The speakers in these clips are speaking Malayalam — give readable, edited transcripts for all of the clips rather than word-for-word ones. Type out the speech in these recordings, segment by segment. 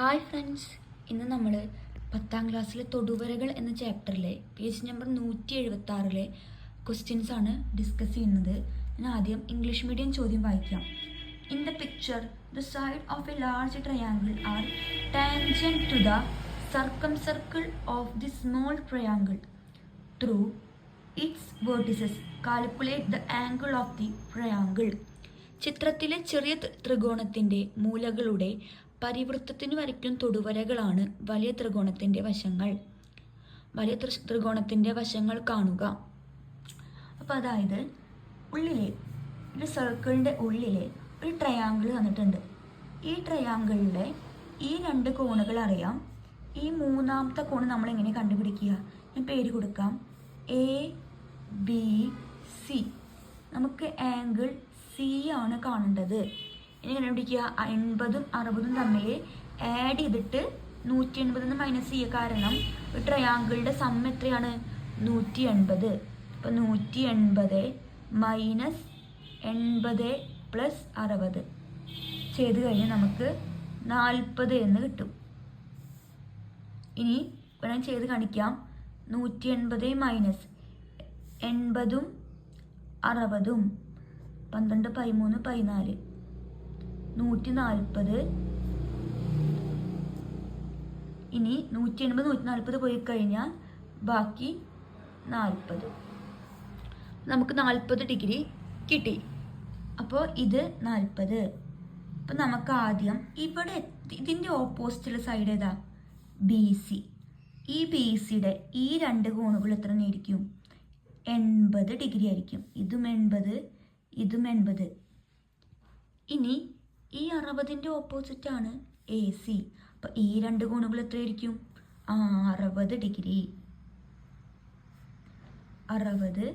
ഹായ് ഫ്രണ്ട്സ്, ഇന്ന് നമ്മൾ 10ാം ക്ലാസ്സിലെ തൊടുവരകൾ എന്ന ചാപ്റ്ററിലെ പേജ് നമ്പർ 176 ക്വസ്റ്റ്യൻസ് ആണ് ഡിസ്കസ് ചെയ്യുന്നത്. ഞാൻ ആദ്യം ഇംഗ്ലീഷ് മീഡിയം ചോദ്യം വായിക്കാം. In the picture the side of a large triangle are tangent to the circumcircle of the small triangle through its vertices. Calculate the angle of the triangle. ചിത്രത്തിലെ ചെറിയ ത്രികോണത്തിൻ്റെ മൂലകളുടെ പരിവൃത്തത്തിന് വരയ്ക്കുന്ന തൊടുവരകളാണ് വലിയ ത്രികോണത്തിൻ്റെ വശങ്ങൾ. വലിയ ത്രികോണത്തിൻ്റെ വശങ്ങൾ കാണുക. അപ്പോൾ അതായത് ഉള്ളിലെ ഒരു സർക്കിളിൻ്റെ ഉള്ളിലെ ഒരു ട്രയാങ്കിൾ തന്നിട്ടുണ്ട്. ഈ ട്രയാങ്കിളിലെ ഈ രണ്ട് കോണുകൾ അറിയാം. ഈ മൂന്നാമത്തെ കോണ് നമ്മളെങ്ങനെ കണ്ടുപിടിക്കുക? ഞാൻ പേര് കൊടുക്കാം, എ ബി സി. നമുക്ക് ആംഗിൾ സി ആണ് കാണേണ്ടത്. ഇനി കണ്ടുപിടിക്കുക, 80ഉം 60ഉം തമ്മിൽ ആഡ് ചെയ്തിട്ട് 180 മൈനസ് ചെയ്യുക. കാരണം ഒരു ട്രയാങ്കിളുടെ സം എത്രയാണ്? 180. അപ്പോൾ 180 മൈനസ് 80 പ്ലസ് 60 ചെയ്ത് കഴിഞ്ഞാൽ നമുക്ക് 40 എന്ന് കിട്ടും. ഇനി വേണം ചെയ്ത് കാണിക്കാം. 180 മൈനസ് 80ഉം 60ഉം 12, 13, 14, 140. ഇനി 180, 140 പോയി കഴിഞ്ഞാൽ ബാക്കി 40. നമുക്ക് 40 ഡിഗ്രി കിട്ടി. അപ്പോൾ ഇത് 40. അപ്പോൾ നമുക്ക് ആദ്യം ഇവിടെ ഇതിൻ്റെ ഓപ്പോസിറ്റുള്ള സൈഡ് ഏതാ? B C. ഈ ബി സിയുടെ ഈ രണ്ട് കോണുകൾ എത്ര ആയിരിക്കും? 80 ഡിഗ്രി ആയിരിക്കും. ഇതും 80, ഇതും 80. ഇനി ഈ 60ൻ്റെ ഓപ്പോസിറ്റാണ് എ സി. അപ്പം ഈ രണ്ട് കോണുകൾ എത്രയായിരിക്കും? 60 ഡിഗ്രി. 60,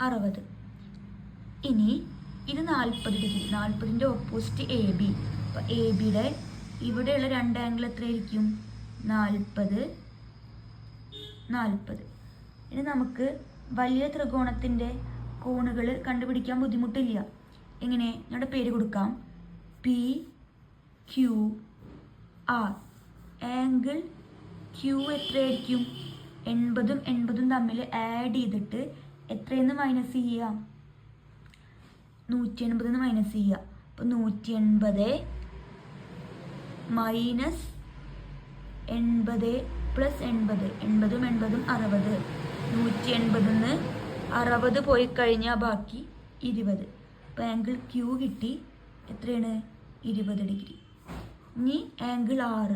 60. ഇനി ഇത് 40 ഡിഗ്രി. 40ൻ്റെ ഓപ്പോസിറ്റ് എ ബി. അപ്പം എ ബിയുടെ ഇവിടെയുള്ള രണ്ട് ആംഗിൾ എത്രയായിരിക്കും? 40, 40. ഇനി നമുക്ക് വലിയ ത്രികോണത്തിൻ്റെ കോണുകൾ കണ്ടുപിടിക്കാൻ ബുദ്ധിമുട്ടില്ല. എങ്ങനെ? ഞങ്ങളുടെ പേര് കൊടുക്കാം, P Q R. Angle Q എത്രയായിരിക്കും? 80ഉം 80ഉം തമ്മിൽ ആഡ് ചെയ്തിട്ട് എത്രയെന്ന് മൈനസ് ചെയ്യുക? 180 മൈനസ് ചെയ്യുക. അപ്പോൾ 180 മൈനസ് 80 പ്ലസ് 80. 80ഉം 80ഉം 60. 180 60 പോയി കഴിഞ്ഞാൽ ബാക്കി 20. അപ്പോൾ ആംഗിൾ ക്യൂ കിട്ടി. എത്രയാണ്? 20 ഡിഗ്രി. ഇനി ആംഗിൾ ആർ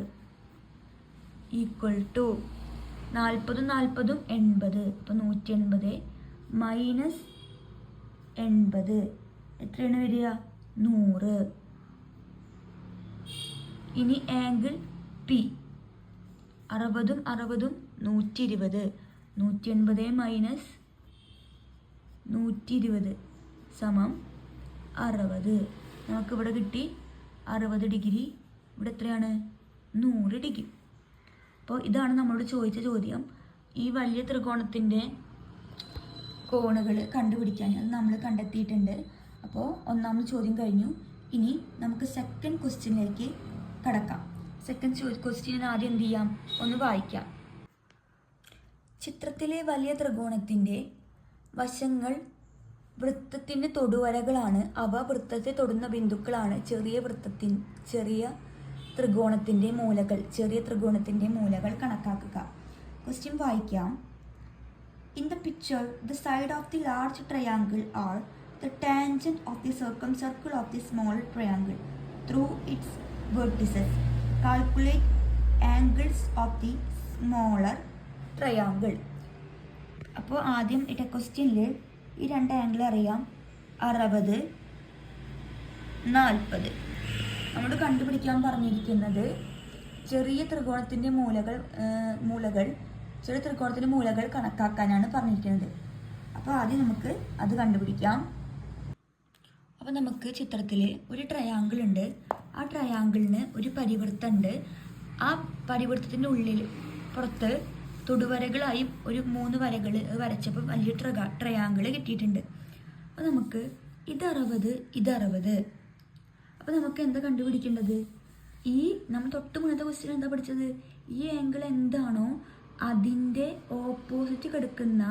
ഈക്വൽ ടു 40ഉം 40ഉം 80. അപ്പോൾ 180 മൈനസ് 80 എത്രയാണ് വരിക? 100. ഇനി ആംഗിൾ പി 60ഉം 60ഉം 120. 180 മൈനസ് 120 സമം 60. നമുക്കിവിടെ കിട്ടി 60 ഡിഗ്രി. ഇവിടെ എത്രയാണ്? 100 ഡിഗ്രി. അപ്പോൾ ഇതാണ് നമ്മളോട് ചോദിച്ച ചോദ്യം. ഈ വലിയ ത്രികോണത്തിൻ്റെ കോണുകൾ കണ്ടുപിടിക്കാൻ അത് നമ്മൾ കണ്ടെത്തിയിട്ടുണ്ട്. അപ്പോൾ ഒന്നാമത് ചോദ്യം കഴിഞ്ഞു. ഇനി നമുക്ക് സെക്കൻഡ് ക്വസ്റ്റ്യനിലേക്ക് കടക്കാം. സെക്കൻഡ് ക്വസ്റ്റ്യൻ ആദ്യം എന്ത് ചെയ്യാം? ഒന്ന് വായിക്കാം. ചിത്രത്തിലെ വലിയ ത്രികോണത്തിൻ്റെ വശങ്ങൾ വൃത്തത്തിൻ്റെ തൊടുവരകളാണ്. അവ വൃത്തത്തെ തൊടുന്ന ബിന്ദുക്കളാണ്. ചെറിയ ത്രികോണത്തിൻ്റെ മൂലകൾ കണക്കാക്കുക. ക്വസ്റ്റ്യൻ വായിക്കാം. In the picture the side of the large triangle are the tangent of the circumcircle of the small triangle through its vertices. Calculate angles of the smaller triangle. അപ്പോൾ ആദ്യം ഇട്ട ക്വസ്റ്റ്യനിൽ ഈ രണ്ട് ആംഗിൾ അറിയാം, 60, 40. നമ്മൾ കണ്ടുപിടിക്കാൻ പറഞ്ഞിരിക്കുന്നത് ചെറിയ ത്രികോണത്തിൻ്റെ മൂലകൾ കണക്കാക്കാനാണ് പറഞ്ഞിരിക്കുന്നത്. അപ്പോൾ ആദ്യം നമുക്ക് അത് കണ്ടുപിടിക്കാം. അപ്പോൾ നമുക്ക് ചിത്രത്തിൽ ഒരു ട്രയാങ്കിൾ ഉണ്ട്. ആ ട്രയാങ്കിളിന് ഒരു പരിവൃത്തമുണ്ട്. ആ പരിവൃത്തത്തിൻ്റെ ഉള്ളിൽ പുറത്ത് തൊടുവരകളായി ഒരു 3 വരകൾ വരച്ചപ്പോൾ വലിയ ട്രയാങ്കിൾ കിട്ടിയിട്ടുണ്ട്. അപ്പോൾ നമുക്ക് ഇത് 60, ഇത് 60. അപ്പോൾ നമുക്ക് എന്താ കണ്ടുപിടിക്കേണ്ടത്? ഈ നമ്മൾ തൊട്ട് മുന്നത്തെ ക്വസ്റ്റ്യൻ എന്താ പഠിച്ചത്? ഈ ആംഗിൾ എന്താണോ അതിൻ്റെ ഓപ്പോസിറ്റ് കിടക്കുന്ന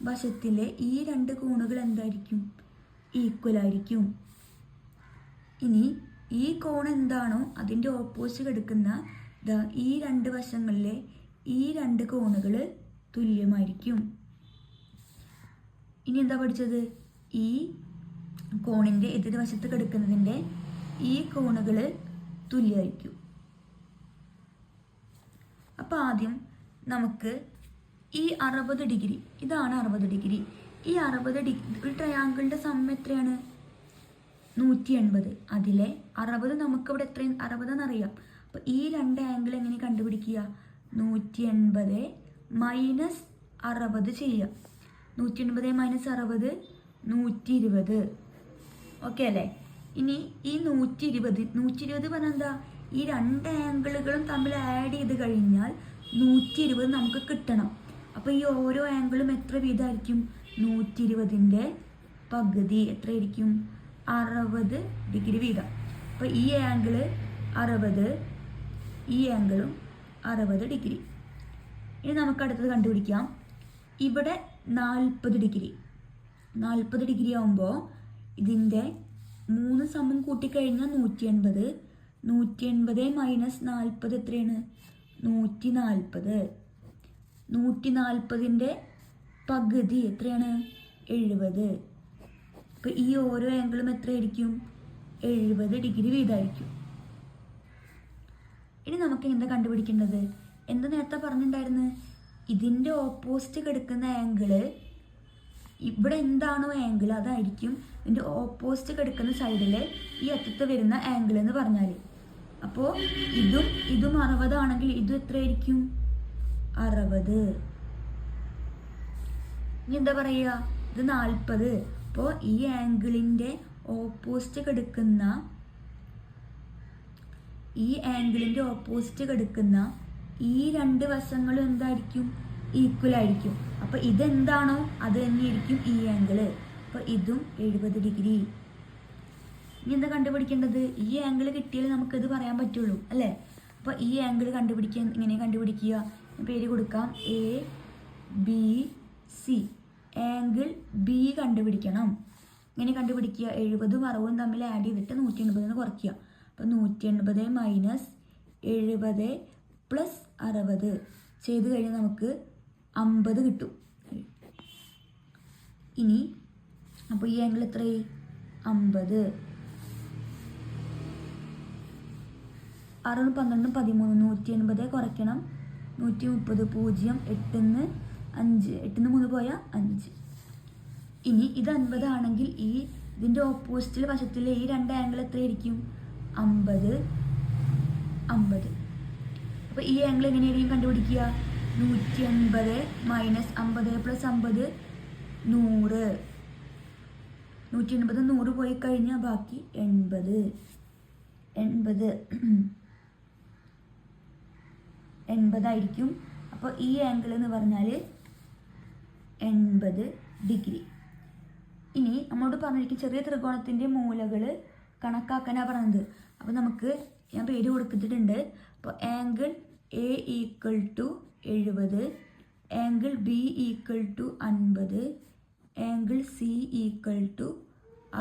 വശത്തിലെ ഈ രണ്ട് കോണുകൾ എന്തായിരിക്കും? ഈക്വൽ ആയിരിക്കും. ഇനി ഈ കോൺ എന്താണോ അതിൻ്റെ ഓപ്പോസിറ്റ് കിടക്കുന്ന ഈ രണ്ട് വശങ്ങളിലെ ഈ രണ്ട് കോണുകൾ തുല്യമായിരിക്കും. ഇനി എന്താ പഠിച്ചത്? ഈ കോണിൻ്റെ എതിർവശത്ത് കിടക്കുന്നതിൻ്റെ ഈ കോണുകൾ തുല്യമായിരിക്കും. അപ്പോൾ ആദ്യം നമുക്ക് ഈ 60 ഡിഗ്രി, ഇതാണ് 60 ഡിഗ്രി. ഈ 60 ഡിഗ്രി ഒരു ട്രയാങ്കിളിൻ്റെ സം എത്രയാണ്? 180. അതിലെ 60 നമുക്കിവിടെ എത്രയും 60 എന്നറിയാം. അപ്പോൾ ഈ രണ്ട് ആംഗിൾ എങ്ങനെ കണ്ടുപിടിക്കുക? 180 മൈനസ് 60 ചെയ്യുക. 180 മൈനസ് 60 120. ഓക്കെ അല്ലേ? ഇനി ഈ 120 പറഞ്ഞാൽ എന്താ? ഈ രണ്ട് ആംഗിളുകളും തമ്മിൽ ആഡ് ചെയ്ത് കഴിഞ്ഞാൽ 120 നമുക്ക് കിട്ടണം. അപ്പോൾ ഈ ഓരോ ആംഗിളും എത്ര വീതമായിരിക്കും? 120ൻ്റെ പകുതി എത്രയായിരിക്കും? 60 ഡിഗ്രി വീതം. അപ്പോൾ ഈ ആംഗിള് 60, ഈ ആംഗിളും 60 ഡിഗ്രി. ഇനി നമുക്ക് അടുത്തത് കണ്ടുപിടിക്കാം. ഇവിടെ 40 ഡിഗ്രി. 40 ഡിഗ്രി ആകുമ്പോൾ ഇതിൻ്റെ 3 സമം കൂട്ടിക്കഴിഞ്ഞാൽ 180. 180 മൈനസ് 40 എത്രയാണ്? 140. 140ൻ്റെ പകുതി എത്രയാണ്? 70. അപ്പോൾ ഈ ഓരോ ആംഗിളും എത്രയായിരിക്കും? 70 ഡിഗ്രി വീതമായിരിക്കും. ഇനി നമുക്ക് എന്താ കണ്ടുപിടിക്കേണ്ടത്? എന്താ നേരത്തെ പറഞ്ഞിട്ടുണ്ടായിരുന്നു? ഇതിൻ്റെ ഓപ്പോസിറ്റ് കിടക്കുന്ന ആംഗിള്, ഇവിടെ എന്താണോ ആംഗിൾ അതായിരിക്കും ഇതിൻ്റെ ഓപ്പോസിറ്റ് കിടക്കുന്ന സൈഡിൽ ഈ അറ്റത്ത് വരുന്ന ആംഗിൾ എന്ന് പറഞ്ഞാൽ. അപ്പോൾ ഇതും 60 ആണെങ്കിൽ ഇതും എത്രയായിരിക്കും? 60. ഇനി എന്താ പറയുക? ഇത് 40. അപ്പോൾ ഈ ആംഗിളിൻ്റെ ഓപ്പോസിറ്റ് കിടക്കുന്ന ഈ രണ്ട് വശങ്ങളും എന്തായിരിക്കും? ഈക്വൽ ആയിരിക്കും. അപ്പോൾ ഇതെന്താണോ അത് തന്നെയായിരിക്കും ഈ ആംഗിള്. അപ്പോൾ ഇതും 70 ഡിഗ്രി. ഇനി എന്താ കണ്ടുപിടിക്കേണ്ടത്? ഈ ആംഗിൾ കിട്ടിയാൽ നമുക്കിത് പറയാൻ പറ്റുള്ളൂ അല്ലേ? അപ്പോൾ ഈ ആംഗിൾ കണ്ടുപിടിക്കാൻ ഇങ്ങനെ കണ്ടുപിടിക്കുക. പേര് കൊടുക്കാം ABC. ആംഗിൾ B കണ്ടുപിടിക്കണം. ഇങ്ങനെ കണ്ടുപിടിക്കുക. 70ഉം 60ഉം തമ്മിൽ ആഡ് ചെയ്തിട്ട് 180 കുറയ്ക്കുക. അപ്പോൾ 180 മൈനസ് 70 പ്ലസ് 60 ചെയ്ത് കഴിഞ്ഞാൽ നമുക്ക് 50 കിട്ടും. ഇനി അപ്പോൾ ഈ ആംഗിൾ എത്രയായി? 50. 6 12 13 180 കുറയ്ക്കണം. 130 0 8ന്ന് 5 8ന്ന് 3 പോയാൽ 5. ഇനി ഇത് 50 ആണെങ്കിൽ ഇതിൻ്റെ ഓപ്പോസിറ്റ് വശത്തിലെ ഈ രണ്ട് ആംഗിൾ എത്രയായിരിക്കും? 50 50. അപ്പോൾ ഈ ആംഗിൾ എങ്ങനെയായിരിക്കും കണ്ടുപിടിക്കുക? 180 മൈനസ് 50 പ്ലസ് 50 100. 180 100 പോയി കഴിഞ്ഞാൽ ബാക്കി 80. 80 ആയിരിക്കും. അപ്പോൾ ഈ ആംഗിൾ എന്ന് പറഞ്ഞാൽ 80 ഡിഗ്രി. ഇനി നമ്മളോട് പറഞ്ഞിരിക്കും ചെറിയ ത്രികോണത്തിൻ്റെ മൂലകൾ കണക്കാക്കാനാണ് പറയുന്നത്. അപ്പോൾ നമുക്ക് ഞാൻ പേര് കൊടുത്തിട്ടുണ്ട്. അപ്പോൾ angle A equal to 70, angle B equal to 50, angle C equal to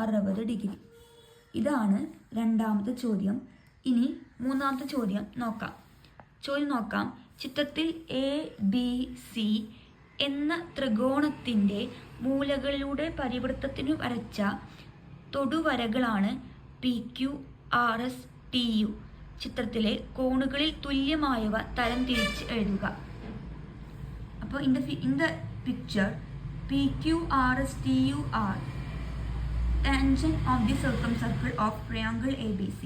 60 degree. ഇതാണ് രണ്ടാമത്തെ ചോദ്യം. ഇനി മൂന്നാമത്തെ ചോദ്യം നോക്കാം. ചിത്രത്തിൽ ABC എന്ന ത്രികോണത്തിൻ്റെ മൂലകളിലൂടെ പരിവൃത്തത്തിനു വരച്ച തൊടുവരകളാണ് PQ, RS, TU. ചിത്രത്തിലെ കോണുകളിൽ തുല്യമായവ തരംതിരിച്ച് എഴുതുക. അപ്പോൾ in the picture PQ, RS, TU are tangent of the circumcircle of triangle ABC.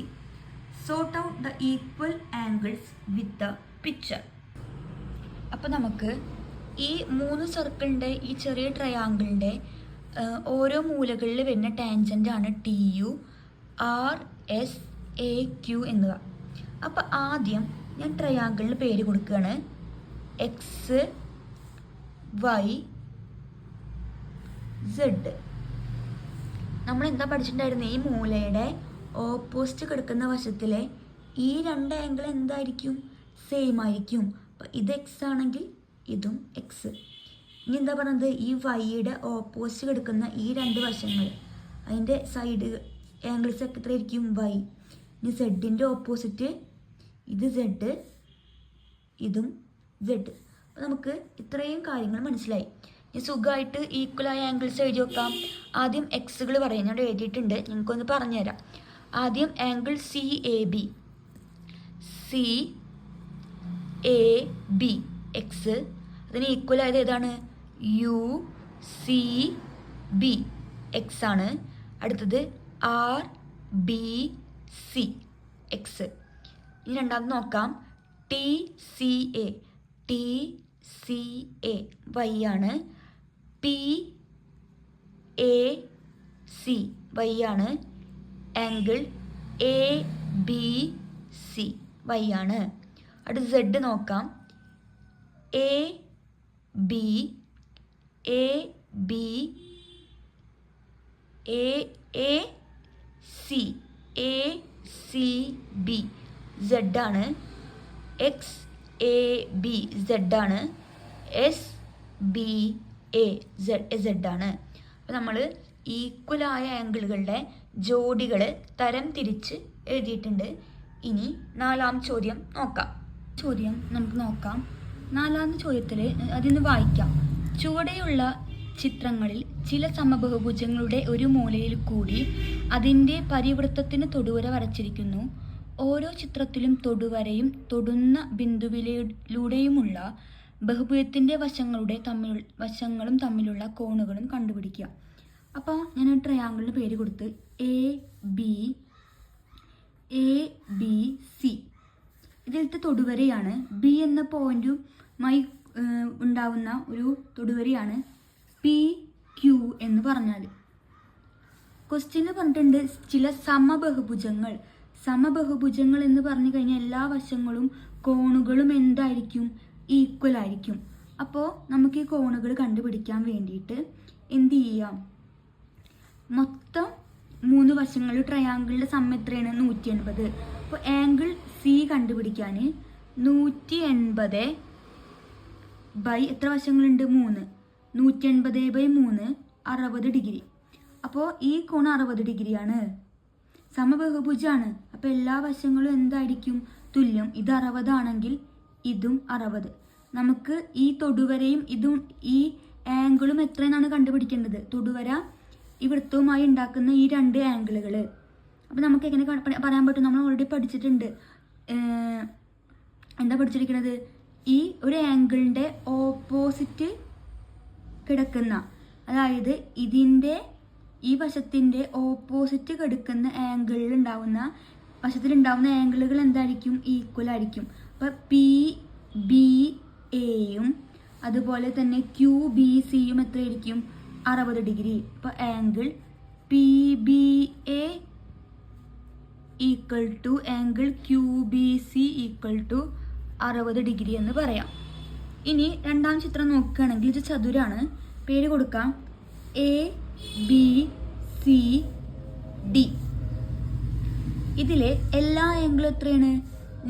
Sort out the equal angles with the picture. അപ്പോൾ നമുക്ക് ഈ 3 സർക്കിളിൻ്റെ ഈ ചെറിയ ട്രയാങ്കിളിൻ്റെ ഓരോ മൂലകളിൽ വരുന്ന ടാൻജൻ്റ് ആണ് TU, RS, AQ എന്നിവ. അപ്പോൾ ആദ്യം ഞാൻ ട്രയാങ്കിളിന് പേര് കൊടുക്കുകയാണ്. X, Y, Z. നമ്മൾ എന്താ പഠിച്ചിട്ടുണ്ടായിരുന്നത്? ഈ മൂലയുടെ ഓപ്പോസിറ്റ് കിടക്കുന്ന വശത്തിലെ ഈ രണ്ട് ആംഗിൾ എന്തായിരിക്കും? സെയിം ആയിരിക്കും. അപ്പം ഇത് എക്സ് ആണെങ്കിൽ ഇതും എക്സ്. ഇനി എന്താ പറയുന്നത്? ഈ വൈയുടെ ഓപ്പോസിറ്റ് കിടക്കുന്ന ഈ രണ്ട് വശങ്ങൾ, അതിൻ്റെ സൈഡ് ആംഗിൾസ് എത്രയായിരിക്കും? വൈ. ഇനി സെഡിൻ്റെ ഓപ്പോസിറ്റ് ഇത് സെഡ്, ഇതും സെഡ്. അപ്പോൾ നമുക്ക് ഇത്രയും കാര്യങ്ങൾ മനസ്സിലായി. ഇനി സുഖമായിട്ട് ഈക്വലായ ആംഗിൾസ് എഴുതി വെക്കാം. ആദ്യം എക്സുകൾ പറയാം, ഞാൻ എഴുതിയിട്ടുണ്ട്, നിങ്ങൾക്കൊന്ന് പറഞ്ഞുതരാം. ആദ്യം angle C A B, C A B X. അതിന് ഈക്വൽ ആയത് ഏതാണ്? യു സി ബി എക്സ് ആണ്. അടുത്തത് ആർ ബി സി എക്സ്. ഇനി രണ്ടാമത് നോക്കാം. T C A, T C A Y ആണ്. പി എ സി വൈ ആണ്. Angle A B C Y ആണ്. അടുത്ത സെഡ് നോക്കാം. A B A B A A C A C B Z ആണ്. എക്സ് എ ബി സെഡ് ആണ്. എസ് ബി എ സെഡ് ആണ്. അപ്പോൾ നമ്മൾ ഈക്വലായ ആംഗിളുകളുടെ ജോഡികൾ തരം തിരിച്ച് എഴുതിയിട്ടുണ്ട്. ഇനി നാലാം ചോദ്യം നോക്കാം. ചോദ്യം നമുക്ക് നോക്കാം. നാലാമത്തെ ചോദ്യത്തിൽ അതിന് വായിക്കാം. ചുവടെയുള്ള ചിത്രങ്ങളിൽ ചില സമബഹുഭുജങ്ങളുടെ ഒരു മൂലയിൽ കൂടി അതിൻ്റെ പരിവൃത്തത്തിന് തൊടുവര വരച്ചിരിക്കുന്നു. ഓരോ ചിത്രത്തിലും തൊടുവരയും തൊടുന്ന ബിന്ദുവിലൂടെയുമുള്ള ബഹുഭുജത്തിൻ്റെ വശങ്ങളും തമ്മിലുള്ള കോണുകളും കണ്ടുപിടിക്കുക. അപ്പോൾ ഞാൻ ട്രയാങ്കിളിന് പേര് കൊടുത്ത് എ ബി സി. ഇതിലത്തെ തൊടുവരയാണ് ബി എന്ന പോയിന്റുമായി ഉണ്ടാവുന്ന ഒരു തൊടുവരയാണ് പി ക്യൂ എന്ന് പറഞ്ഞാൽ. ക്വസ്റ്റ്യനിൽ പറഞ്ഞിട്ടുണ്ട് ചില സമബഹുഭുജങ്ങൾ എന്ന് പറഞ്ഞു കഴിഞ്ഞാൽ എല്ലാ വശങ്ങളും കോണുകളും എന്തായിരിക്കും? ഈക്വൽ ആയിരിക്കും. അപ്പോൾ നമുക്ക് ഈ കോണുകൾ കണ്ടുപിടിക്കാൻ വേണ്ടിയിട്ട് എന്ത് ചെയ്യാം? മൊത്തം 3 വശങ്ങൾ ട്രയാങ്കിളിൻ്റെ സം എത്രയാണ്? 180. അപ്പോൾ ആംഗിൾ സി കണ്ടുപിടിക്കാൻ 180 ബൈ എത്ര വശങ്ങളുണ്ട്? 3. 180 ബൈ 3 60 ഡിഗ്രി. അപ്പോൾ ഈ കോൺ 60 ഡിഗ്രിയാണ്. സമബഹുഭുജാണ്. അപ്പോൾ എല്ലാ വശങ്ങളും എന്തായിരിക്കും? തുല്യം. ഇത് 60 ആണെങ്കിൽ ഇതും 60. നമുക്ക് ഈ തൊടുവരയും ഇതും ഈ ആംഗിളും എത്രയെന്നാണ് കണ്ടുപിടിക്കേണ്ടത്? തൊടുവര ഈ വൃത്തവുമായി ഉണ്ടാക്കുന്ന ഈ 2 ആംഗിളുകൾ. അപ്പോൾ നമുക്ക് എങ്ങനെ പറയാൻ പറ്റും? നമ്മൾ ഓൾറെഡി പഠിച്ചിട്ടുണ്ട്. എന്താ പഠിച്ചിരിക്കുന്നത്? ഈ ഒരു ആംഗിളിൻ്റെ ഓപ്പോസിറ്റ് കിടക്കുന്ന, അതായത് ഇതിൻ്റെ ഈ വശത്തിൻ്റെ ഓപ്പോസിറ്റ് കിടക്കുന്ന വശത്തിലുണ്ടാവുന്ന ആംഗിളുകൾ എന്തായിരിക്കും? ഈക്വൽ ആയിരിക്കും. അപ്പോൾ പി ബി എയും അതുപോലെ തന്നെ ക്യൂ ബി സിയും എത്രയായിരിക്കും? 60 ഡിഗ്രി. അപ്പോൾ angle P B A equal to angle Q B C equal to 60 degree എന്ന് പറയാം. ഇനി രണ്ടാം ചിത്രം നോക്കുകയാണെങ്കിൽ ഇത് ചതുരാണ്. പേര് കൊടുക്കാം എ ബി സി ഡി. ഇതിലെ എല്ലാ ആംഗിളും എത്രയാണ്?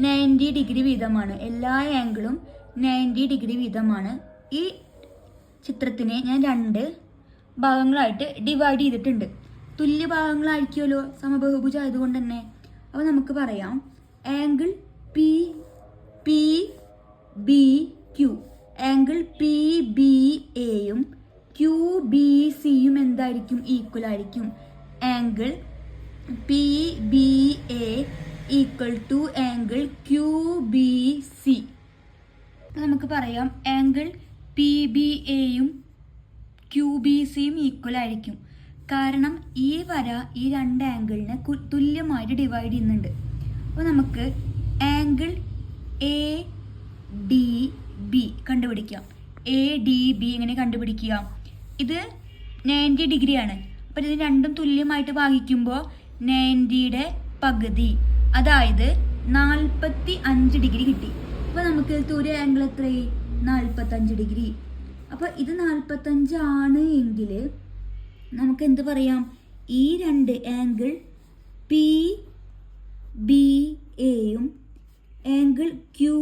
90 ഡിഗ്രി വീതമാണ്. എല്ലാ ആംഗിളും 90 ഡിഗ്രി വീതമാണ്. ഈ ചിത്രത്തിനെ ഞാൻ 2 ഭാഗങ്ങളായിട്ട് ഡിവൈഡ് ചെയ്തിട്ടുണ്ട്. തുല്യ ഭാഗങ്ങളായിരിക്കുമല്ലോ സമബഹുഭുജം ആയതുകൊണ്ട് തന്നെ. അപ്പോൾ നമുക്ക് പറയാം angle P B Q, angle P B എയും ക്യൂ ബി സിയും എന്തായിരിക്കും? ഈക്വൽ ആയിരിക്കും. Angle P B A equal to angle Q B C. നമുക്ക് പറയാം ആംഗിൾ പി ബി എയും ക്യൂ ബി സിയും ഈക്വൽ ആയിരിക്കും. കാരണം ഈ വര ഈ 2 ആംഗിളിനെ തുല്യമായിട്ട് ഡിവൈഡ് ചെയ്യുന്നുണ്ട്. അപ്പോൾ നമുക്ക് ആംഗിൾ എ ഡി ബി കണ്ടുപിടിക്കാം. എ ഡി ബി എങ്ങനെ കണ്ടുപിടിക്കുക? ഇത് 90 ഡിഗ്രിയാണ്. അപ്പോൾ ഇത് രണ്ടും തുല്യമായിട്ട് ഭാഗിക്കുമ്പോൾ 90യുടെ പകുതി, അതായത് 45 ഡിഗ്രി കിട്ടി. അപ്പോൾ നമുക്ക് ഒരു ആംഗിൾ എത്രയായി? 45 ഡിഗ്രി. അപ്പോൾ ഇത് 45 ആണ് എങ്കിൽ നമുക്ക് എന്ത് പറയാം? ഈ 2 ആംഗിൾ പി ബി എയും ആംഗിൾ ക്യു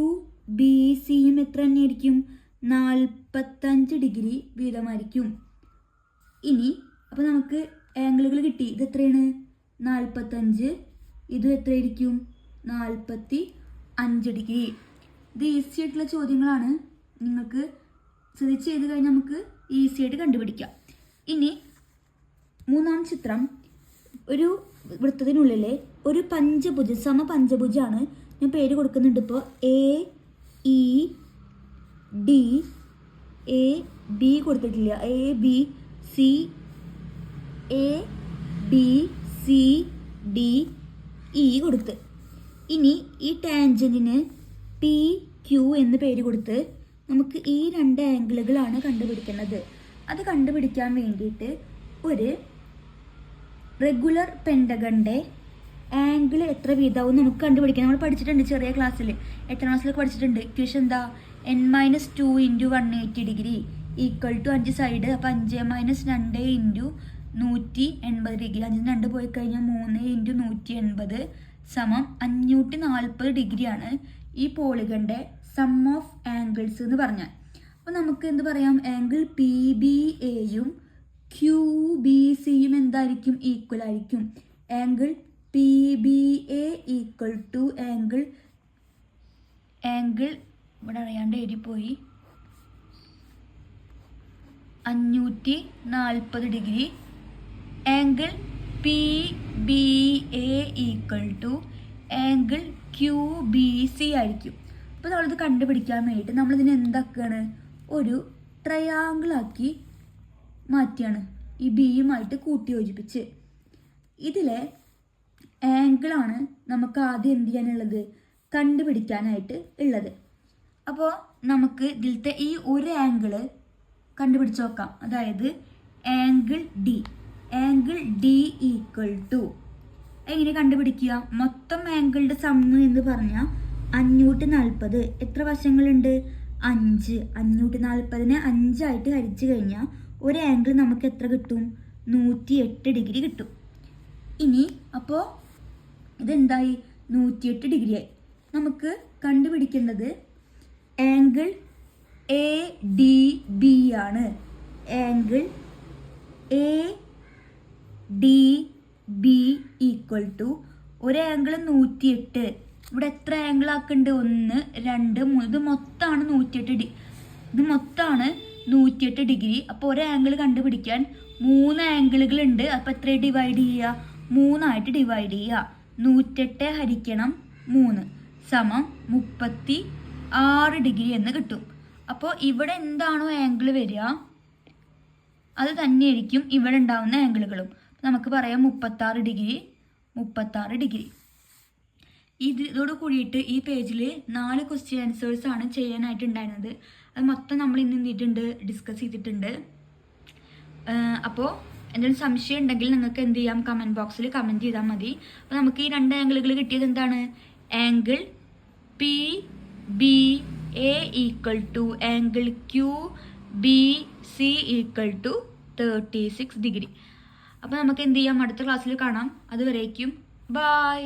ബി സിയും എത്ര തന്നെയായിരിക്കും? 45 ഡിഗ്രി വീതമായിരിക്കും. ഇനി അപ്പോൾ നമുക്ക് ആംഗിളുകൾ കിട്ടി. ഇത് എത്രയാണ്? 45. ഇതും എത്രയായിരിക്കും? 45 ഡിഗ്രി. ഇത് ഈസി ആയിട്ടുള്ള ചോദ്യങ്ങളാണ്. നിങ്ങൾക്ക് ശ്രദ്ധിച്ച് ചെയ്ത് കഴിഞ്ഞാൽ നമുക്ക് ഈസി ആയിട്ട് കണ്ടുപിടിക്കാം. ഇനി മൂന്നാം ചിത്രം, ഒരു വൃത്തത്തിനുള്ളിലെ ഒരു പഞ്ചഭുജം, സമപഞ്ചഭുജമാണ്. ഞാൻ പേര് കൊടുക്കുന്നുണ്ട് ഇപ്പോൾ. AED കൊടുത്തിട്ടില്ല. ABCDE കൊടുത്ത്. ഇനി ഈ ടാൻജന്റിന് PQ എന്ന് പേര് കൊടുത്ത് നമുക്ക് ഈ രണ്ട് ആംഗിളുകളാണ് കണ്ടുപിടിക്കുന്നത്. അത് കണ്ടുപിടിക്കാൻ വേണ്ടിയിട്ട് ഒരു റെഗുലർ പെൻഡഗണിൻ്റെ ആംഗിൾ എത്ര വീതമാവും നമുക്ക് കണ്ടുപിടിക്കാം. നമ്മൾ പഠിച്ചിട്ടുണ്ട് ചെറിയ ക്ലാസ്സിൽ, 8ാം ക്ലാസ്സിലൊക്കെ പഠിച്ചിട്ടുണ്ട്. ഇക്വേഷൻ എന്താ? n-2 × 180 degree equal to 5 side. അപ്പോൾ 5 - 2 × 180 ഡിഗ്രി. 5 2 പോയി കഴിഞ്ഞാൽ 3 × 180 സമം 540 ഡിഗ്രിയാണ് ഈ പോളിഗണിൻ്റെ സം ഓഫ് ആംഗിൾസ് എന്ന് പറഞ്ഞാൽ. അപ്പോൾ നമുക്ക് എന്ത് പറയാം? ആംഗിൾ PBAയും QBCയും എന്തായിരിക്കും? ഈക്വൽ ആയിരിക്കും. Angle PBA equal to angle ഇവിടെ അറിയാണ്ട് എഴുതിപ്പോയി 540 degree. Angle PBA equal to angle QBC ആയിരിക്കും. അപ്പോൾ നമ്മളിത് കണ്ടുപിടിക്കാൻ വേണ്ടിയിട്ട് നമ്മളിതിനെ എന്താക്കുകയാണ്? ഒരു ട്രയാങ്കിളാക്കി മാറ്റിയാണ്. ഈ ബിയുമായിട്ട് കൂട്ടി യോജിപ്പിച്ച് ഇതിലെ ആംഗിളാണ് നമുക്ക് ആദ്യം എന്ത് ചെയ്യാനുള്ളത്? കണ്ടുപിടിക്കാനായിട്ട് ഉള്ളത്. അപ്പോൾ നമുക്ക് ഇതിലത്തെ ഈ ഒരു ആംഗിള് കണ്ടുപിടിച്ച് നോക്കാം. അതായത് ആംഗിൾ D ഈക്വൽ ടു എങ്ങനെ കണ്ടുപിടിക്കുക? മൊത്തം ആംഗിളുടെ സമ്മ് എന്ന് പറഞ്ഞാൽ 540. എത്ര വശങ്ങളുണ്ട്? 5. 540നെ 5 ആയിട്ട് ഹരിച്ചു കഴിഞ്ഞാൽ ഒരു ആംഗിൾ നമുക്ക് എത്ര കിട്ടും? 108 ഡിഗ്രി കിട്ടും. ഇനി അപ്പോൾ ഇതെന്തായി? 108 ഡിഗ്രിയായി. നമുക്ക് കണ്ടുപിടിക്കേണ്ടത് ആംഗിൾ ADB ആണ്. ആംഗിൾ ADB ഈക്വൽ ടു ഒരു ആംഗിൾ 108. ഇവിടെ എത്ര ആംഗിൾ ആക്കുന്നുണ്ട്? 1 2 3. ഇത് മൊത്തമാണ് 108 ഡിഗ്രി. അപ്പോൾ ഒരു ആംഗിൾ കണ്ടുപിടിക്കാൻ 3 ആംഗിളുകൾ ഉണ്ട്. അപ്പോൾ എത്ര ഡിവൈഡ് ചെയ്യുക? 3 ആയിട്ട് ഡിവൈഡ് ചെയ്യുക. 108 ഹരിക്കണം 3 സമം 36 ഡിഗ്രി എന്ന് കിട്ടും. അപ്പോൾ ഇവിടെ എന്താണോ ആംഗിൾ വരിക അത് തന്നെയായിരിക്കും ഇവിടെ ഉണ്ടാവുന്ന ആംഗിളുകളും. നമുക്ക് പറയാം 36 ഡിഗ്രി. ഇതോട് കൂടിയിട്ട് ഈ പേജിൽ 4 ക്വസ്റ്റ്യൻ ആൻസേഴ്സ് ആണ് ചെയ്യാനായിട്ടുണ്ടായിരുന്നത്. അത് മൊത്തം നമ്മൾ ഇന്ന് എന്തിട്ടുണ്ട്? ഡിസ്കസ് ചെയ്തിട്ടുണ്ട്. അപ്പോൾ എന്തെങ്കിലും സംശയം ഉണ്ടെങ്കിൽ നിങ്ങൾക്ക് എന്ത് ചെയ്യാം? കമൻറ്റ് ബോക്സിൽ കമൻറ്റ് ചെയ്താൽ മതി. അപ്പോൾ നമുക്ക് ഈ 2 ആംഗിളുകൾ കിട്ടിയത് എന്താണ്? Angle PBA equal to angle QBC equal to 36 degree. അപ്പോൾ നമുക്ക് എന്ത് ചെയ്യാം? അടുത്ത ക്ലാസ്സിൽ കാണാം. അതുവരേക്കും ബായ്.